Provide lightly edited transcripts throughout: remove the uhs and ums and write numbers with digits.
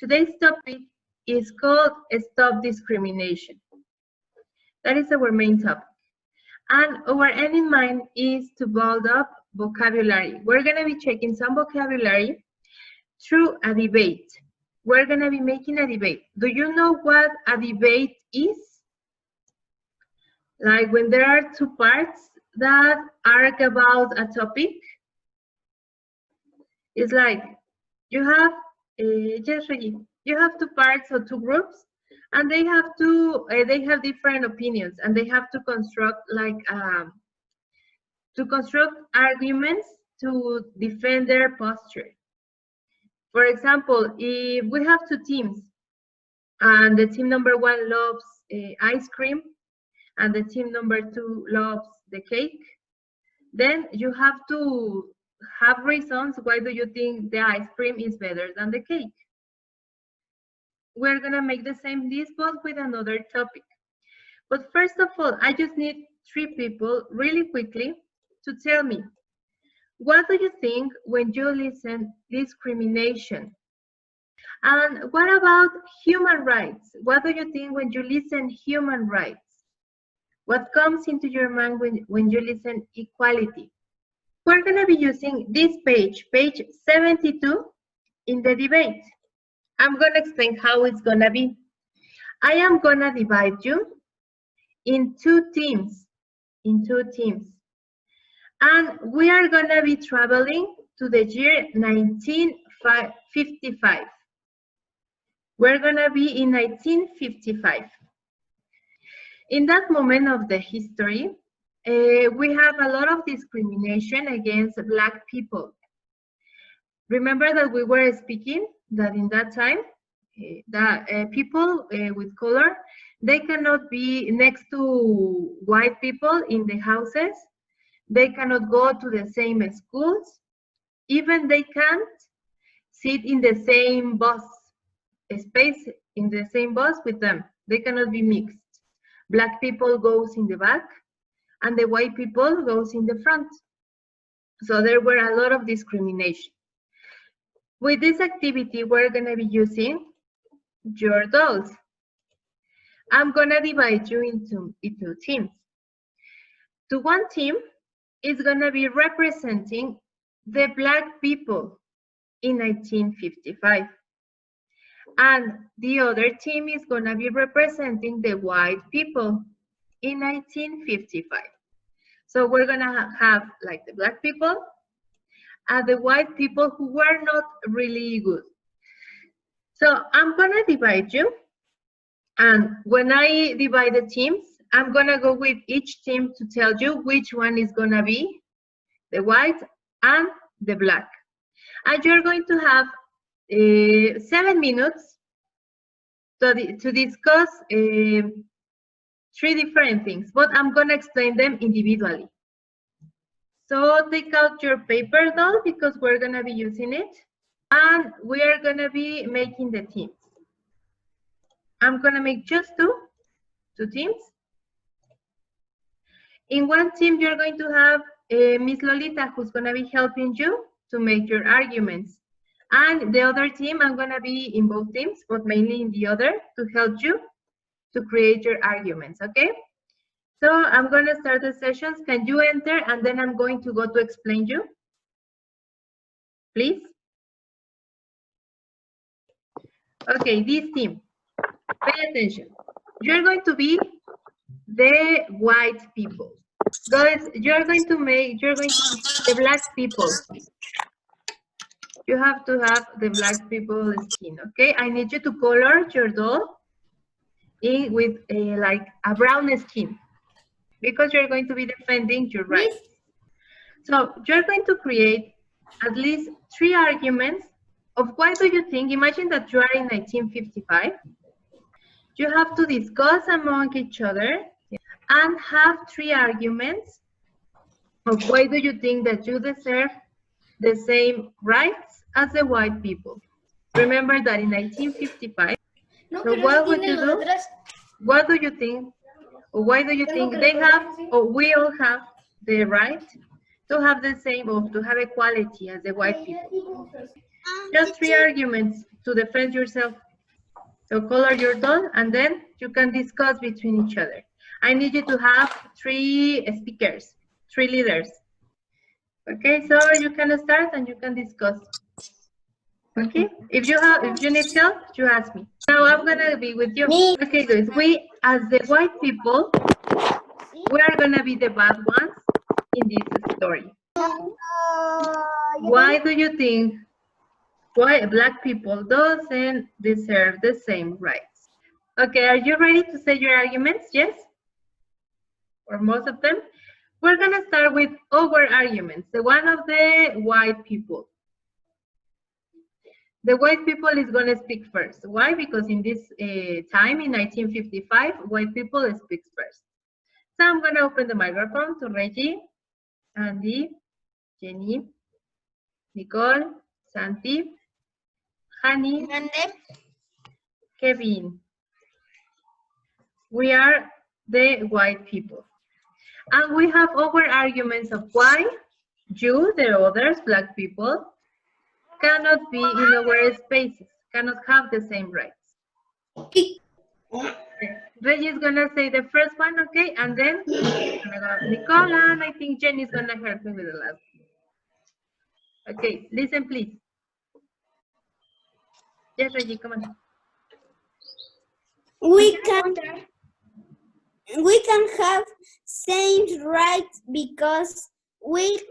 Today's topic is called Stop Discrimination. That is our main topic. And our end in mind is to build up vocabulary. We're going to be checking some vocabulary through a debate. We're going to be making a debate. Do you know what a debate is? Like when there are two parts that argue about a topic. It's like you have, you have two parts or two groups, and they have different opinions, and they have to construct arguments to defend their posture. For example, if we have two teams, and the team number one loves ice cream, and the team number two loves the cake, then you have to have reasons why do you think the ice cream is better than the cake. We're gonna make the same this but with another topic. But first of all, I just need three people really quickly to tell me, what do you think when you listen discrimination? And what about human rights? What do you think when you listen human rights? What comes into your mind when you listen equality? We're going to be using this page 72, in the debate. I'm going to explain how it's going to be. I am going to divide you in two teams. And we are going to be traveling to the year 1955. We're going to be in 1955. In that moment of the history, we have a lot of discrimination against Black people. Remember that we were speaking that in that time, people with color, they cannot be next to white people in the houses. They cannot go to the same schools. Even they can't sit in the same bus, space in the same bus with them. They cannot be mixed. Black people goes in the back, and the white people goes in the front. So there were a lot of discrimination. With this activity, we're gonna be using your dolls. I'm gonna divide you into teams. To one team is gonna be representing the Black people in 1955. And the other team is gonna be representing the white people in 1955. So we're gonna have like the Black people and the white people who were not really good. So I'm gonna divide you, and when I divide the teams, I'm gonna go with each team to tell you which one is gonna be the white and the Black. And you're going to have 7 minutes to discuss three different things, but I'm gonna explain them individually. So take out your paper doll because we're gonna be using it, and we are gonna be making the teams. I'm gonna make just two teams. In one team, you're going to have Miss Lolita, who's gonna be helping you to make your arguments. And the other team, I'm gonna be in both teams, but mainly in the other to help you to create your arguments, okay? So I'm gonna start the sessions. Can you enter? And then I'm going to go to explain you. Please. Okay, this team, pay attention. You're going to be the white people. Guys, you're going to be the Black people. You have to have the Black people skin, okay? I need you to color your doll with like a brown skin, because you're going to be defending your rights. So you're going to create at least 3 arguments of why do you think, imagine that you are in 1955, you have to discuss among each other and have 3 arguments of why do you think that you deserve the same rights as the white people. Remember that in 1955, so what would you do? What do you think? Or why do you think they have, or we all have the right to have the same, or to have equality as the white people? Just 3 arguments. to defend yourself. So color your doll and then you can discuss between each other. I need you to have 3 speakers, 3 leaders. Okay, so you can start and you can discuss. Okay, if you need help, you ask me. Now I'm gonna be with you. Okay, guys, we as the white people, we are gonna be the bad ones in this story. Why do you think why black people doesn't deserve the same rights? Okay, are you ready to say your arguments? Yes? Or most of them? We're gonna start with our arguments, the one of the white people. The white people is gonna speak first. Why? Because in this time, in 1955, white people speak first. So I'm gonna open the microphone to Reggie, Andy, Jenny, Nicole, Santi, Hani, Kevin. We are the white people. And we have our arguments of why you, the others, black people, cannot be in our spaces, cannot have the same rights. Okay. Reggie is gonna say the first one, okay? And then Nicola, and I think Jenny is gonna help me with the last one. Okay, listen please. Yes, Reggie, come on. We can have same rights because white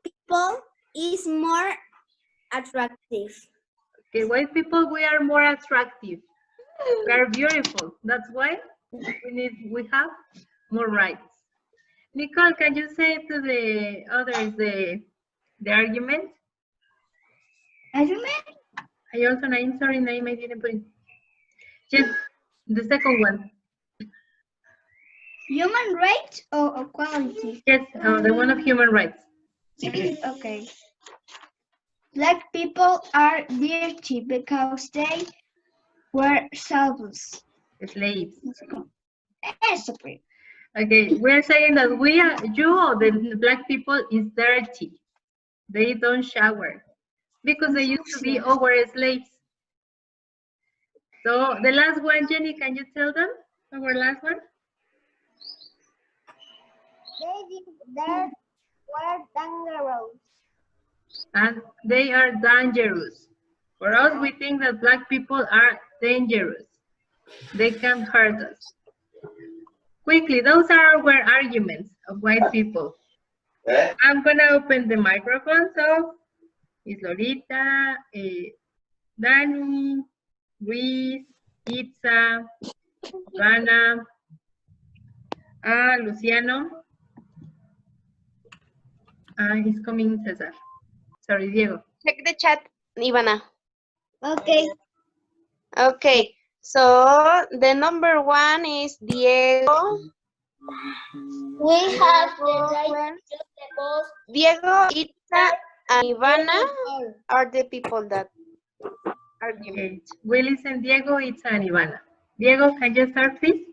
people is more attractive. Okay, white people, we are more attractive. We are beautiful. That's why we have more rights. Nicole, can you say to the others the argument? Argument? I also name, sorry, name I didn't put it. Just the second one. Human rights or equality? Yes, the one of human rights. Okay. Black people are dirty because they were slaves. Slaves. Okay. Okay, we're saying that the black people is dirty. They don't shower because they used to be our slaves. So the last one, Jenny, can you tell them our last one? They were dangerous. And they are dangerous. For us, we think that black people are dangerous. They can hurt us. Quickly, those are our arguments of white people. I'm gonna open the microphone, so it's Lolita, Dani, Luis, Itza, Ivana, Luciano, he's coming, Cesar. Sorry, Diego. Check the chat, Ivana. Okay. Okay, so the number 1 is Diego. We have the right to use the boss. Diego, Itza, and Ivana are the people that argue. Okay. We listen, Diego, Itza, and Ivana. Diego, can you start, please?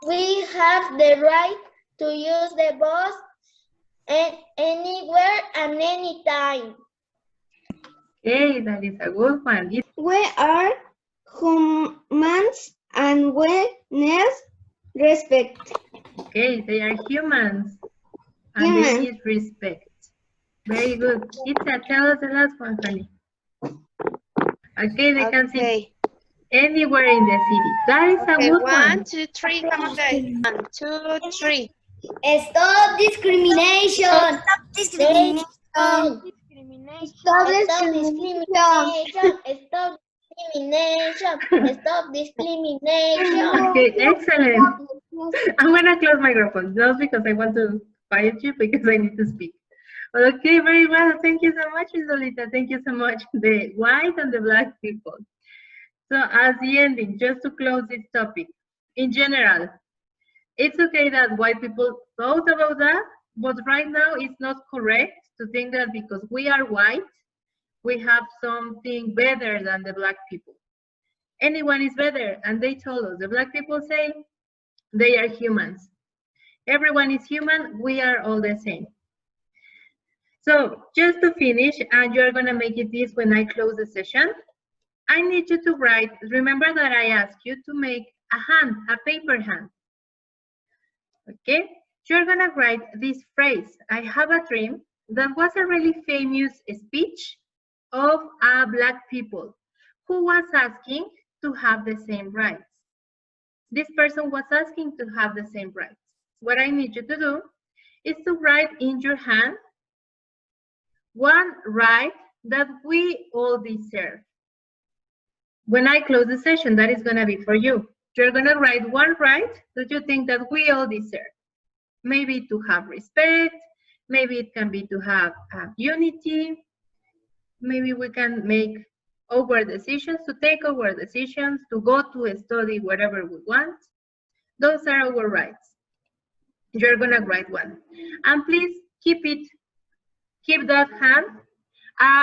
We have the right to use the bus anywhere and anytime. Okay, that is a good one. We are humans and we need respect. Okay, they are humans and they need respect. Very good. Itza, tell us the last one, honey. Okay, they can see anywhere in the city. That is a good one. 1, 2, 3, come on guys. 1, 2, 3. Stop discrimination. Stop discrimination. Stop discrimination. Stop discrimination. Stop discrimination. Stop discrimination. Okay, excellent. I'm gonna close my microphone just because I want to quiet you because I need to speak. Okay, very well. Thank you so much, Ms. Lolita. Thank you so much. The white and the black people. So as the ending, just to close this topic, in general, it's okay that white people thought about that, but right now it's not correct to think that because we are white, we have something better than the black people. Anyone is better, and they told us, the black people say they are humans. Everyone is human, we are all the same. So just to finish, and you're gonna make it this when I close the session, I need you to write, remember that I asked you to make a hand, a paper hand. Okay, you're gonna write this phrase, I have a dream, that was a really famous speech of a Black people who was asking to have the same rights. This person was asking to have the same rights. What I need you to do is to write in your hand one right that we all deserve. When I close the session, that is gonna be for you. You're gonna write one right that you think that we all deserve. Maybe to have respect, maybe it can be to have unity, maybe we can make our decisions, to take our decisions, to go to study whatever we want. Those are our rights. You're gonna write one. And please keep that hand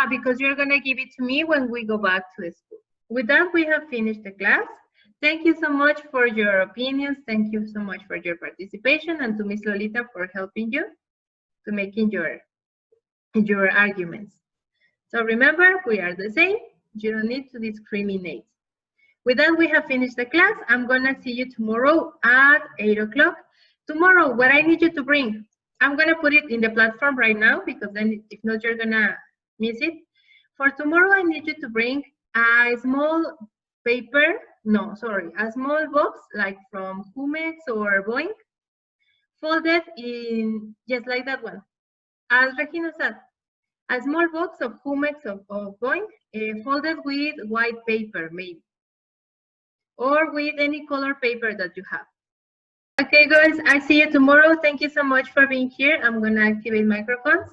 because you're gonna give it to me when we go back to the school. With that, we have finished the class. Thank you so much for your opinions. Thank you so much for your participation, and to Miss Lolita for helping you to making your arguments. So remember, we are the same. You don't need to discriminate. With that, we have finished the class. I'm gonna see you tomorrow at 8 o'clock. Tomorrow, what I need you to bring, I'm gonna put it in the platform right now because then if not, you're gonna miss it. For tomorrow, I need you to bring a small paper, a small box like from Humex or Boeing, folded in just like that one. As Regina said, a small box of Humex of Boeing, folded with white paper maybe, or with any color paper that you have. Okay guys, I see you tomorrow. Thank you so much for being here. I'm gonna activate microphones.